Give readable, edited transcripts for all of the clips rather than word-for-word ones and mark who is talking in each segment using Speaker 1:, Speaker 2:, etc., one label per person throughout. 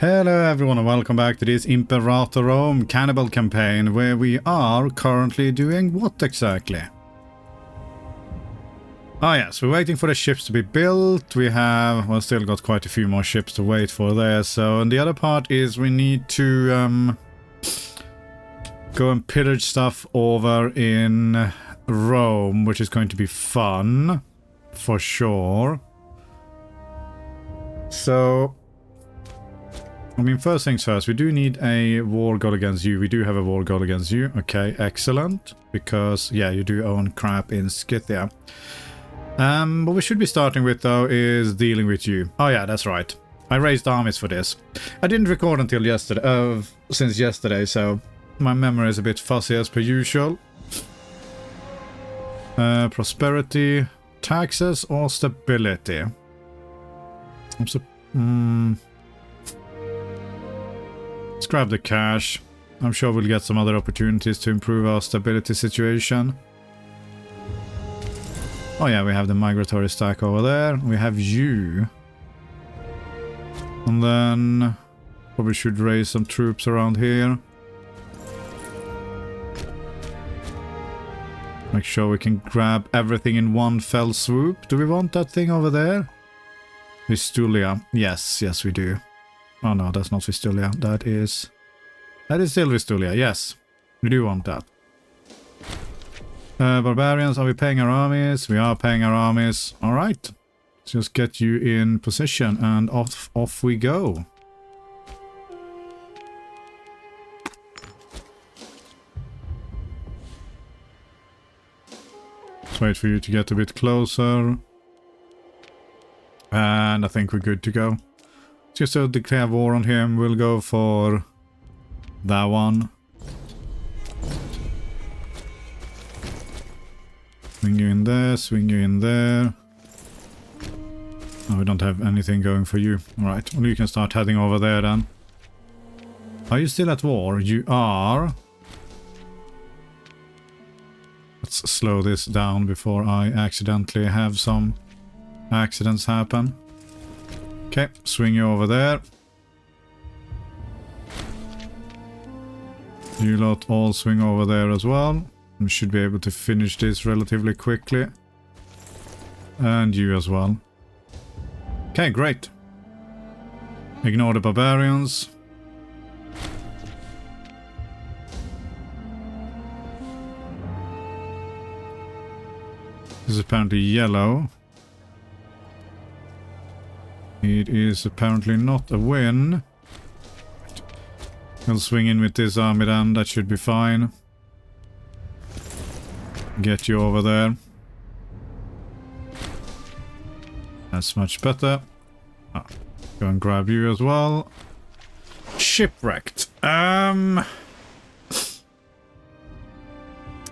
Speaker 1: Hello everyone and welcome back to this Imperator Rome Cannibal campaign, where we are currently doing what exactly? Ah yes, we're waiting for the ships to be built. We have, well, still got quite a few more ships to wait for there. So, and the other part is we need to go and pillage stuff over in Rome, which is going to be fun, for sure. So, I mean, first things first, we do need a war god against you. We do have a war god against you. Okay, excellent. Because, yeah, you do own crap in Scythia. What we should be starting with, though, is dealing with you. Oh, yeah, that's right. I raised armies for this. I didn't record until yesterday, since yesterday, so my memory is a bit fuzzy as per usual. Prosperity, taxes, or stability? Let's grab the cash. I'm sure we'll get some other opportunities to improve our stability situation. Oh yeah, we have the migratory stack over there. We have you. And then probably should raise some troops around here. Make sure we can grab everything in one fell swoop. Do we want that thing over there? Vistulia. Yes, yes we do. Oh no, that's not Vistulia. That is still Vistulia, yes. We do want that. Barbarians, are we paying our armies? We are paying our armies. Alright. Let's just get you in position and off we go. Let's wait for you to get a bit closer. And I think we're good to go. Just to declare war on him, we'll go for that one. Swing you in there, swing you in there. Oh, we don't have anything going for you. Alright, well you can start heading over there then. Are you still at war? You are. Let's slow this down before I accidentally have some accidents happen. Okay, swing you over there. You lot all swing over there as well. We should be able to finish this relatively quickly. And you as well. Okay, great. Ignore the barbarians. This is apparently yellow. It is apparently not a win. We'll swing in with this army then, that should be fine. Get you over there. That's much better. Ah, go and grab you as well. Shipwrecked. I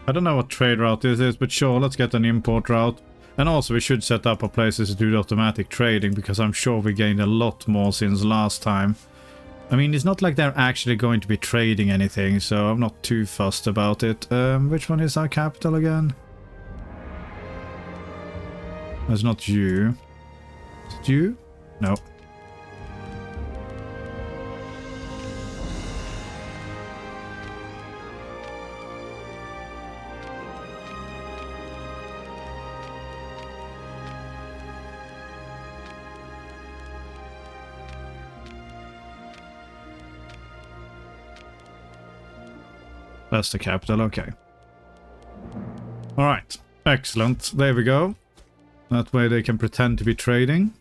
Speaker 1: don't know what trade route this is, but sure, let's get an import route. And also we should set up our places to do the automatic trading, because I'm sure we gained a lot more since last time. I mean, it's not like they're actually going to be trading anything, so I'm not too fussed about it. Which one is our capital again? That's not you. Is it you? No. That's the capital, okay. Alright, excellent. There we go. That way they can pretend to be trading.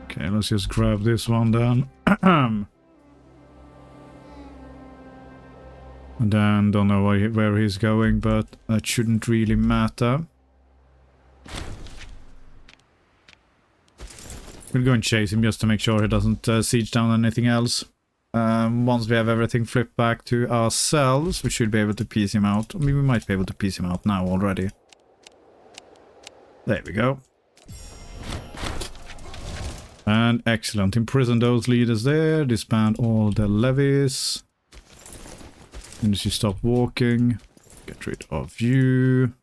Speaker 1: Okay, let's just grab this one then. And then, don't know where he's going, but that shouldn't really matter. We'll go and chase him just to make sure he doesn't siege down anything else. Once we have everything flipped back to ourselves, we should be able to piece him out. I mean, we might be able to piece him out now already. There we go. And excellent. Imprison those leaders there. Disband all the levies. And as you stop walking, get rid of you.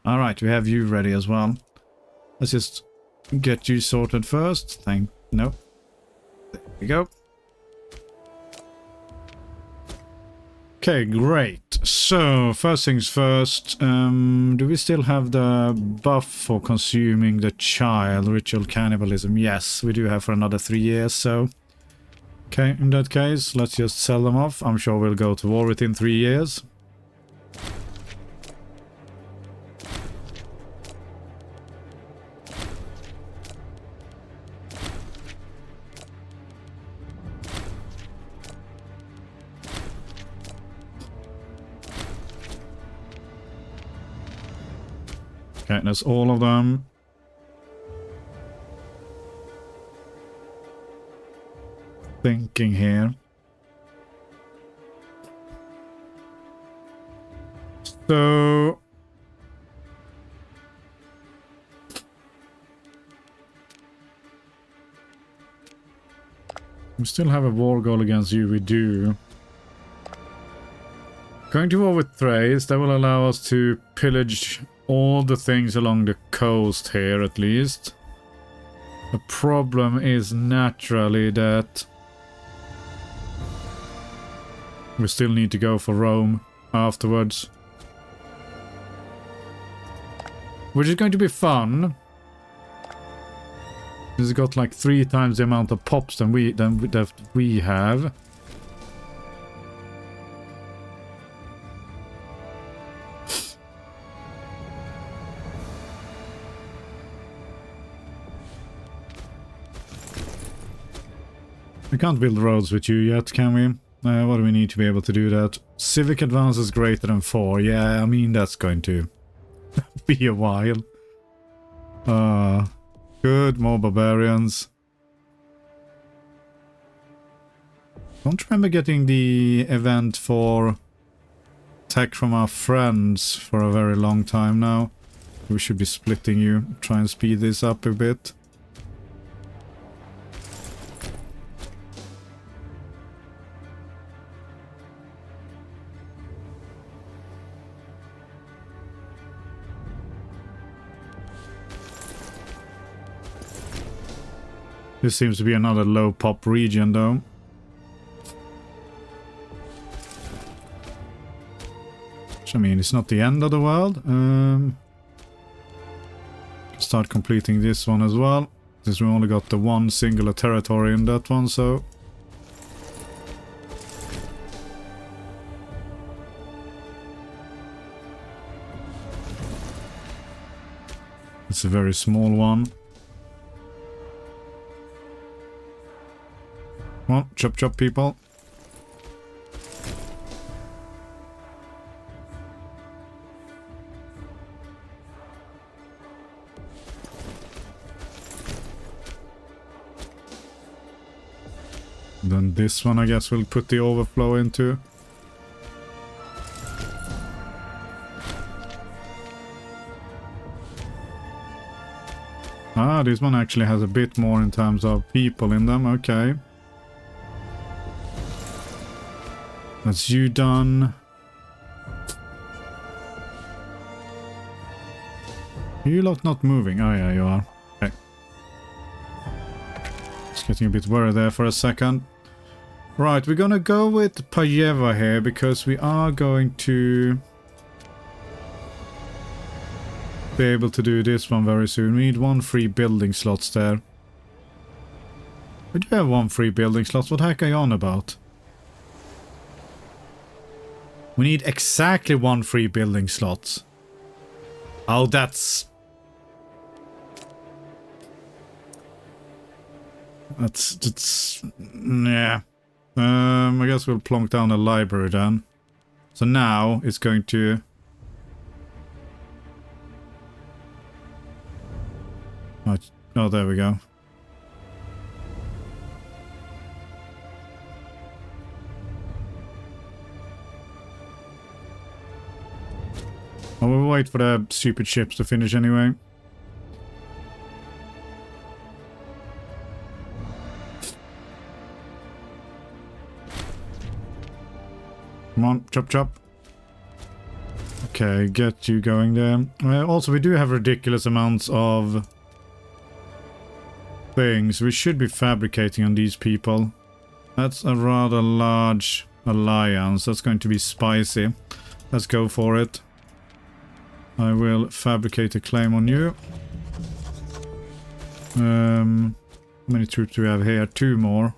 Speaker 1: Alright, we have you ready as well. Let's just get you sorted first. No. There we go. Okay, great. So, first things first. Do we still have the buff for consuming the child? Ritual cannibalism. Yes, we do have for another 3 years, so... Okay, in that case, let's just sell them off. I'm sure we'll go to war within 3 years. Okay, that's all of them. Thinking here. So... we still have a war goal against you, we do. Going to war with Thrace, that will allow us to pillage all the things along the coast here, at least. The problem is naturally that we still need to go for Rome afterwards. Which is going to be fun. It's got like 3 times the amount of pops that we have. We can't build roads with you yet, can we? What do we need to be able to do that? Civic advance is greater than 4. Yeah, I mean, that's going to be a while. Good, more barbarians. Don't remember getting the event for attack from our friends for a very long time now. We should be splitting you, try and speed this up a bit. This seems to be another low pop region though. Which, I mean, it's not the end of the world. Start completing this one as well. Since we only got the one singular territory in that one, so... it's a very small one. Come on, chop chop people. Then this one I guess we'll put the overflow into. Ah, this one actually has a bit more in terms of people in them, okay. That's you done. You lot not moving? Oh yeah, you are. Okay. Just getting a bit worried there for a second. Right, we're gonna go with Pajeva here because we are going to be able to do this one very soon. We need 1 free building slots there. We do have 1 free building slot. What the heck are you on about? We need exactly 1 free building slot. Oh, that's... yeah. I guess we'll plonk down a library then. So now it's going to... oh, there we go. Oh, we'll wait for the stupid ships to finish anyway. Come on, chop chop. Okay, get you going there. Also, we do have ridiculous amounts of things. We should be fabricating on these people. That's a rather large alliance. That's going to be spicy. Let's go for it. I will fabricate a claim on you. How many troops do we have here? 2 more.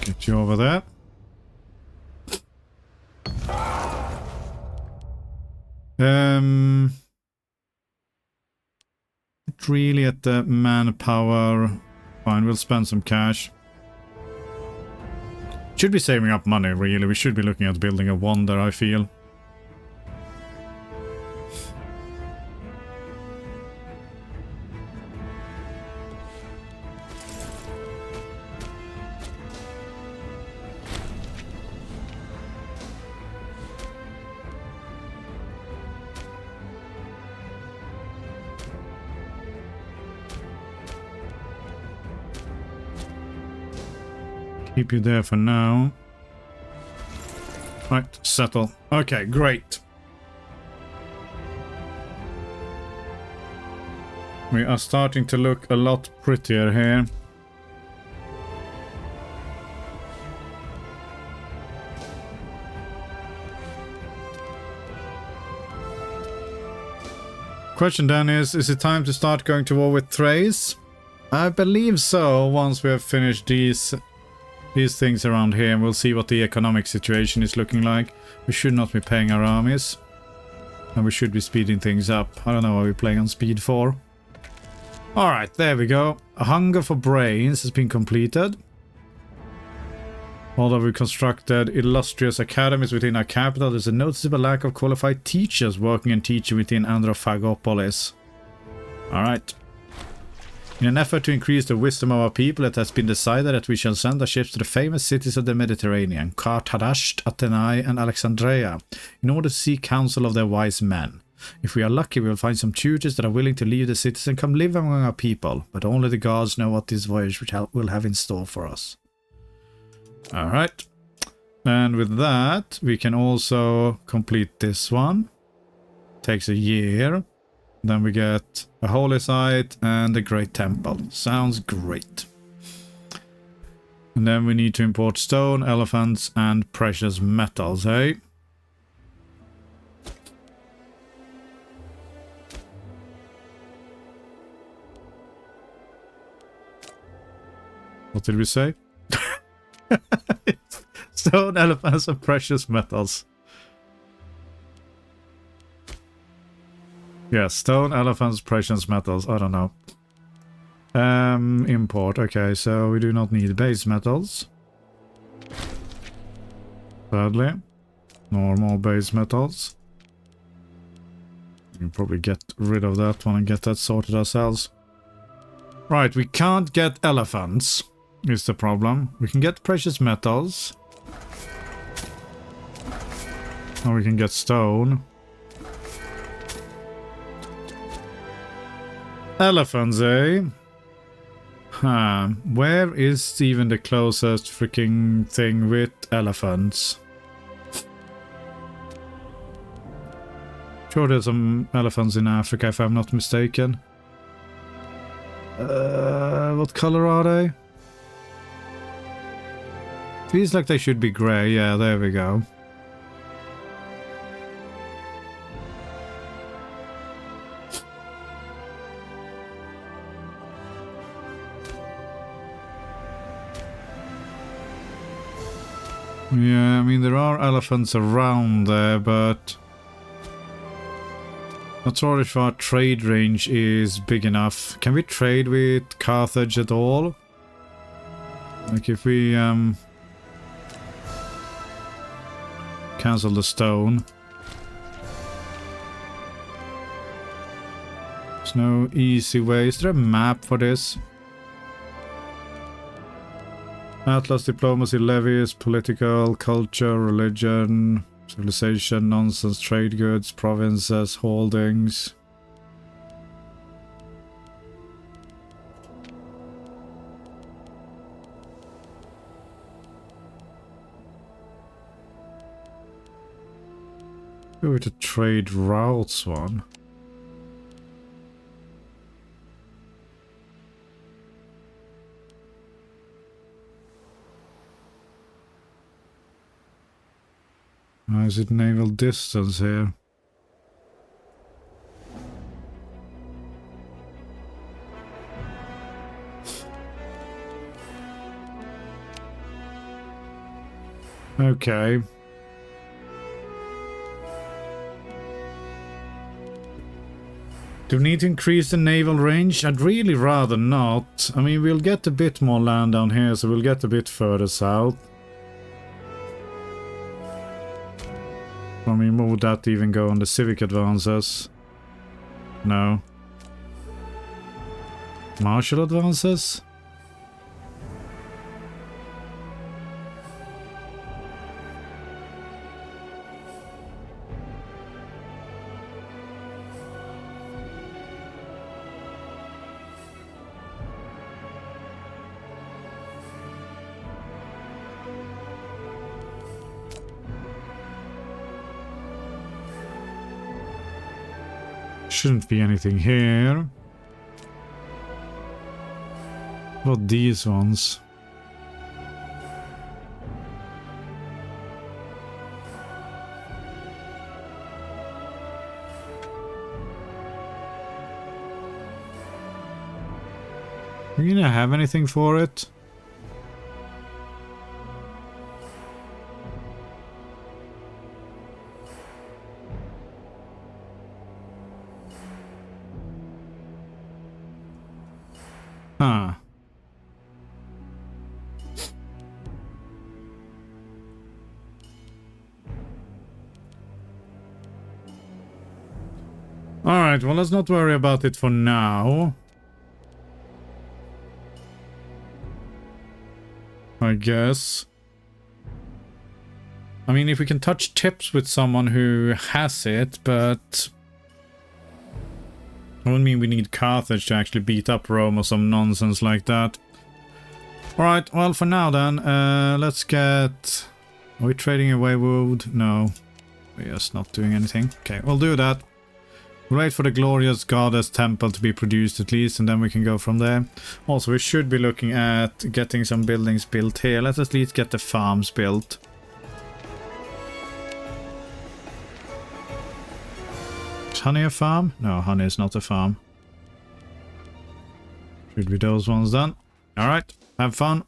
Speaker 1: Get you over there. Not really at the manpower. Fine, we'll spend some cash. Should be saving up money, really. We should be looking at building a wonder, I feel. Keep you there for now. Right, settle. Okay, great. We are starting to look a lot prettier here. Question then is it time to start going to war with Thrace? I believe so, once we have finished these things around here, and we'll see what the economic situation is looking like. We should not be paying our armies, and we should be speeding things up. I don't know, are we playing on speed 4? Alright, there we go. A hunger for brains has been completed. Although we constructed illustrious academies within our capital, there's a noticeable lack of qualified teachers working and teaching within Androphagopolis. Alright. In an effort to increase the wisdom of our people, it has been decided that we shall send our ships to the famous cities of the Mediterranean, Carthage, Athenae and Alexandria, in order to seek counsel of their wise men. If we are lucky, we will find some tutors that are willing to leave the cities and come live among our people, but only the gods know what this voyage will have in store for us. Alright. And with that, we can also complete this one. Takes a year. Then we get a holy site and a great temple. Sounds great. And then we need to import stone, elephants, and precious metals, eh? What did we say? Stone, elephants, and precious metals. Yeah, stone, elephants, precious metals. I don't know. Import. Okay, so we do not need base metals. Thirdly, normal base metals. We can probably get rid of that one and get that sorted ourselves. Right, we can't get elephants, is the problem. We can get precious metals. Or we can get stone. Elephants, eh? Huh. Where is even the closest freaking thing with elephants? Sure, there's some elephants in Africa, if I'm not mistaken. What color are they? Feels like they should be grey. Yeah, there we go. Yeah, I mean, there are elephants around there, but not sure if our trade range is big enough. Can we trade with Carthage at all? Like if we cancel the stone. There's no easy way. Is there a map for this? Atlas, diplomacy, levies, political, culture, religion, civilization, nonsense, trade goods, provinces, holdings. Go with the trade routes one. Is it naval distance here? Okay. Do we need to increase the naval range? I'd really rather not. I mean, we'll get a bit more land down here, so we'll get a bit further south. I mean, what would that even go on the civic advances? No. Martial advances? Shouldn't be anything here. What these ones? Do you not have anything for it? Huh. Alright, well, let's not worry about it for now. I guess. I mean, if we can touch tips with someone who has it, but... I wouldn't mean we need Carthage to actually beat up Rome or some nonsense like that. Alright, well, for now then, let's get... Are we trading away wood? No. We're just not doing anything. Okay, we'll do that. We'll wait for the glorious goddess temple to be produced at least, and then we can go from there. Also, we should be looking at getting some buildings built here. Let's at least get the farms built. Is honey a farm? No, honey is not a farm. Should be those ones done. Alright, have fun.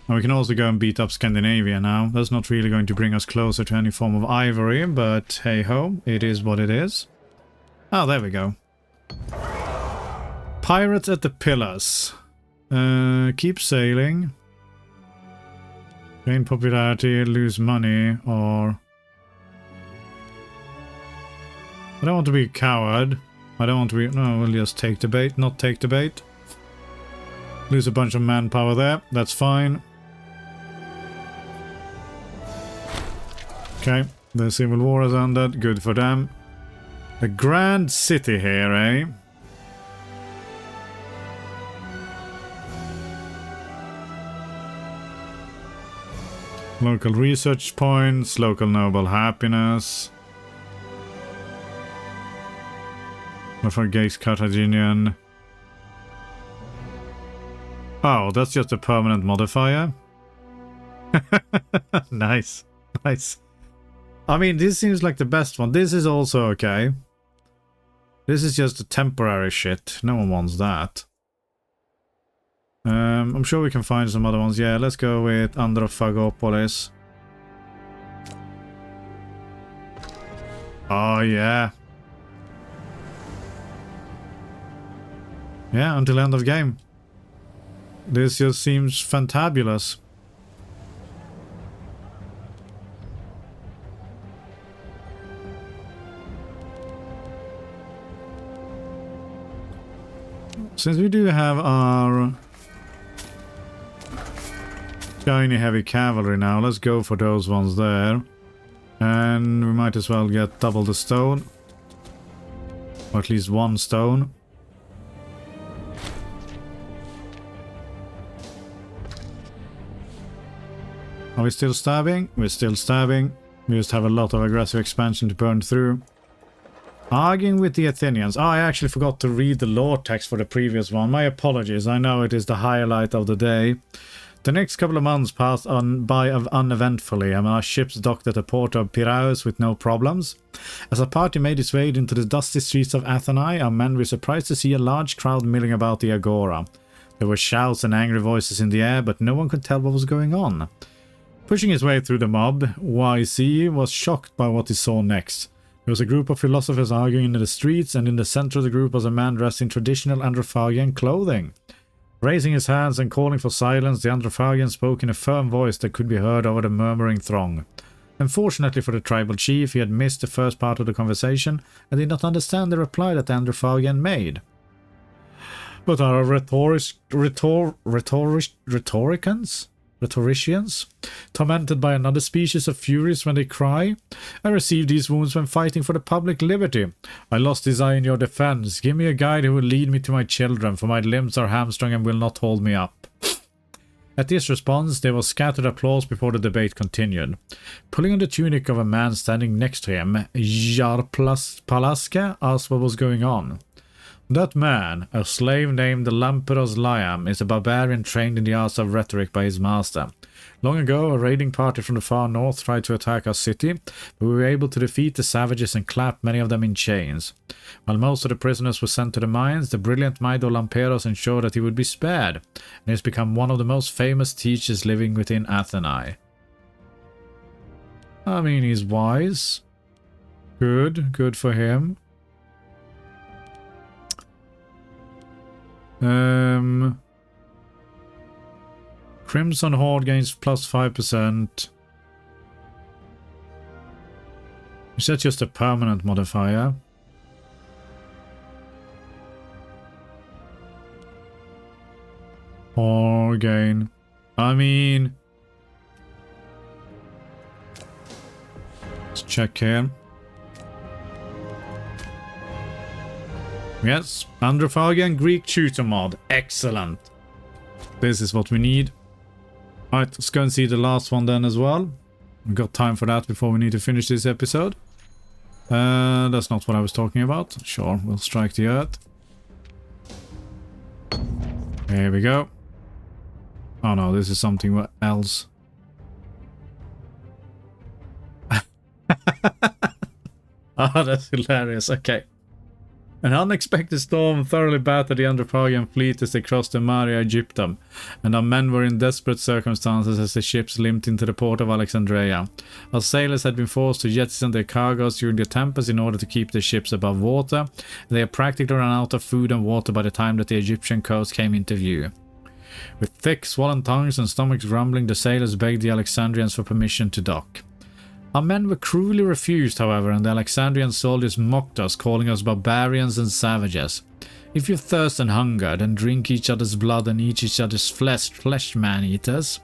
Speaker 1: And we can also go and beat up Scandinavia now. That's not really going to bring us closer to any form of ivory, but hey ho, it is what it is. Oh, there we go. Pirates at the Pillars. Keep sailing. Gain popularity, lose money, or... I don't want to be a coward. I don't want to be... No, we'll just take the bait, not take the bait. Lose a bunch of manpower there. That's fine. Okay, the Civil War has ended. Good for them. A grand city here, eh? Local research points, local noble happiness. For Gates Carthaginian. Oh, that's just a permanent modifier. Nice, nice. I mean, this seems like the best one. This is also okay. This is just a temporary shit. No one wants that. I'm sure we can find some other ones. Yeah, let's go with Androphagopolis. Oh, yeah. Yeah, until end of game. This just seems fantabulous. Since we do have our shiny heavy cavalry now, let's go for those ones there. And we might as well get double the stone. Or at least one stone. Are we still stabbing? We're still stabbing. We just have a lot of aggressive expansion to burn through. Arguing with the Athenians. Oh, I actually forgot to read the lore text for the previous one. My apologies. I know it is the highlight of the day. The next couple of months passed by uneventfully, and our ships docked at the port of Epirus with no problems. As our party made its way into the dusty streets of Athens, our men were surprised to see a large crowd milling about the agora. There were shouts and angry voices in the air, but no one could tell what was going on. Pushing his way through the mob, YC was shocked by what he saw next. There was a group of philosophers arguing in the streets, and in the center of the group was a man dressed in traditional Androphagian clothing. Raising his hands and calling for silence, the Androphagian spoke in a firm voice that could be heard over the murmuring throng. Unfortunately for the tribal chief, he had missed the first part of the conversation and did not understand the reply that the Androphagian made. But our rhetoricians, tormented by another species of furies when they cry, I received these wounds when fighting for the public liberty. I lost his eye in your defense. Give me a guide who will lead me to my children, for my limbs are hamstrung and will not hold me up. At this response, there was scattered applause before the debate continued. Pulling on the tunic of a man standing next to him, Palaska asked what was going on. That man, a slave named Lamperos Liam, is a barbarian trained in the arts of rhetoric by his master. Long ago, a raiding party from the far north tried to attack our city, but we were able to defeat the savages and clap many of them in chains. While most of the prisoners were sent to the mines, the brilliant mind of Lamperos ensured that he would be spared, and he has become one of the most famous teachers living within Athens. I mean, he's wise. Good for him. Crimson Horde gains plus 5%. Is that just a permanent modifier? Or gain. I mean, let's check here. Yes, Androphagian Greek tutor mod. Excellent. This is what we need. Alright, let's go and see the last one then as well. We've got time for that before we need to finish this episode. That's not what I was talking about. Sure, we'll strike the earth. Here we go. Oh no, this is something else. Oh, that's hilarious. Okay. An unexpected storm thoroughly battered the Androphagian fleet as they crossed the Mare Aegyptum, and our men were in desperate circumstances as the ships limped into the port of Alexandria. Our sailors had been forced to jettison their cargoes during the tempest in order to keep the ships above water, and they had practically run out of food and water by the time that the Egyptian coast came into view. With thick, swollen tongues and stomachs rumbling, the sailors begged the Alexandrians for permission to dock. Our men were cruelly refused, however, and the Alexandrian soldiers mocked us, calling us barbarians and savages. If you thirst and hunger, then drink each other's blood and eat each other's flesh, man-eaters.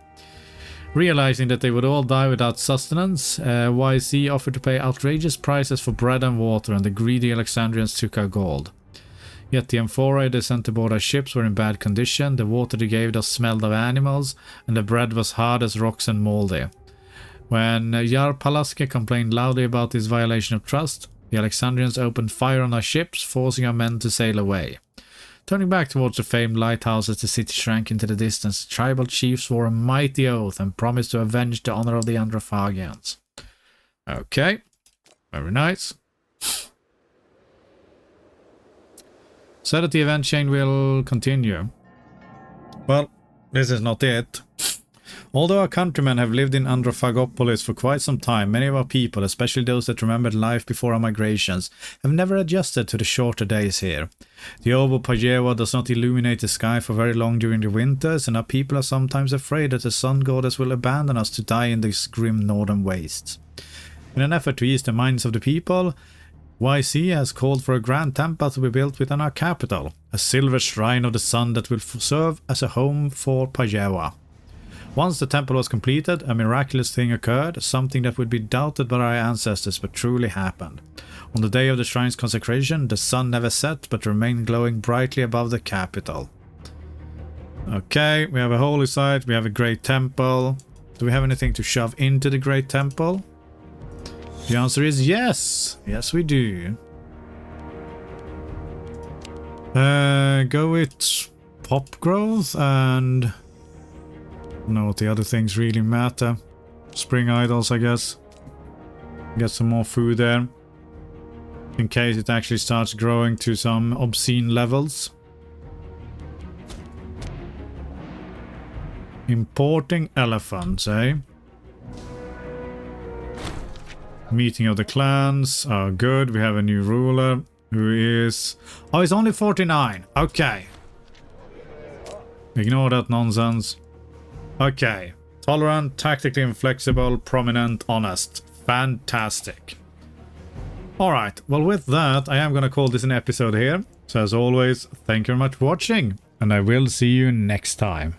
Speaker 1: Realizing that they would all die without sustenance, YC offered to pay outrageous prices for bread and water, and the greedy Alexandrians took our gold. Yet the amphorae they sent aboard our ships were in bad condition, the water they gave us smelled of animals, and the bread was hard as rocks and moldy. When Yar Palaske complained loudly about this violation of trust, the Alexandrians opened fire on our ships, forcing our men to sail away. Turning back towards the famed lighthouse as the city shrank into the distance, the tribal chiefs swore a mighty oath and promised to avenge the honor of the Androphagians. Okay, very nice. So that the event chain will continue. Well, this is not it. Although our countrymen have lived in Androphagopolis for quite some time, many of our people, especially those that remembered life before our migrations, have never adjusted to the shorter days here. The orb of Pajewa does not illuminate the sky for very long during the winters, and our people are sometimes afraid that the sun goddess will abandon us to die in these grim northern wastes. In an effort to ease the minds of the people, YC has called for a grand temple to be built within our capital, a silver shrine of the sun that will serve as a home for Pajewa. Once the temple was completed, a miraculous thing occurred, something that would be doubted by our ancestors but truly happened. On the day of the shrine's consecration, the sun never set but remained glowing brightly above the capital. Okay, we have a holy site, we have a great temple. Do we have anything to shove into the Great Temple? The answer is yes. Yes, we do. Go with pop growth and... I don't know what the other things really matter. Spring idols, I guess. Get some more food there. In case it actually starts growing to some obscene levels. Importing elephants, eh? Meeting of the clans. Oh, good. We have a new ruler who is... Oh, he's only 49. Okay. Ignore that nonsense. Okay. Tolerant, tactically inflexible, prominent, honest. Fantastic. Alright, well with that, I am gonna call this an episode here. So as always, thank you very much for watching, and I will see you next time.